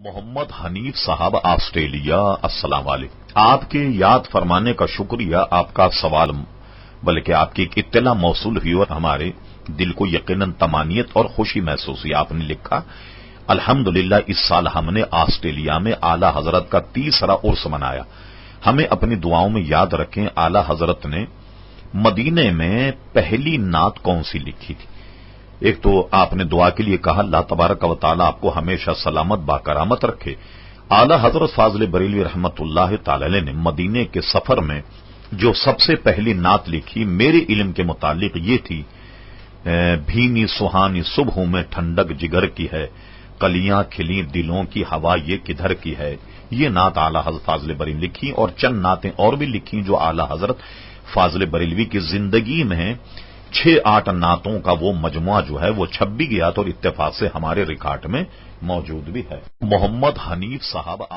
मोहम्मद हनीफ साहब ऑस्ट्रेलिया, अस्सलाम वालेकुम। आपके याद फरमाने का शुक्रिया। आपका सवाल बल्कि आपकी एक इत्तला मौसूल हुई और हमारे दिल को यकीनन तमानियत और खुशी महसूस हुई। आपने लिखा, अल्हम्दुलिल्लाह इस साल हमने ऑस्ट्रेलिया में आला हजरत का 30रा उर्स मनाया। हमें अपनी दुआओं में याद रखें। आला हजरत ने मदीने में पहली नात कौन सी लिखी थी? एक तो आपने दुआ के लिए कहा, अल्लाह तबारक व तआला आपको हमेशा सलामत बाकरामत रखे। आला हजरत फाजिल बरेलवी रहमतुल्लाह तआला अलैह ने मदीने के सफर में जो सबसे पहली नात लिखी, मेरे इल्म के मुतालिक ये थी, भीनी सुहानी सुबह में ठंडक जिगर की है, कलियां खिली दिलों की हवा ये किधर की है। ये नात आला हजरत फाजिल बरेलवी लिखी और चंद नातें और भी लिखी जो आला हजरत फाजिल बरेलवी की जिंदगी में 6-8 नातों का वो मजमुआ जो है वो छप भी गया तो इत्तेफाक से हमारे रिकॉर्ड में मौजूद भी है। मोहम्मद हनीफ साहब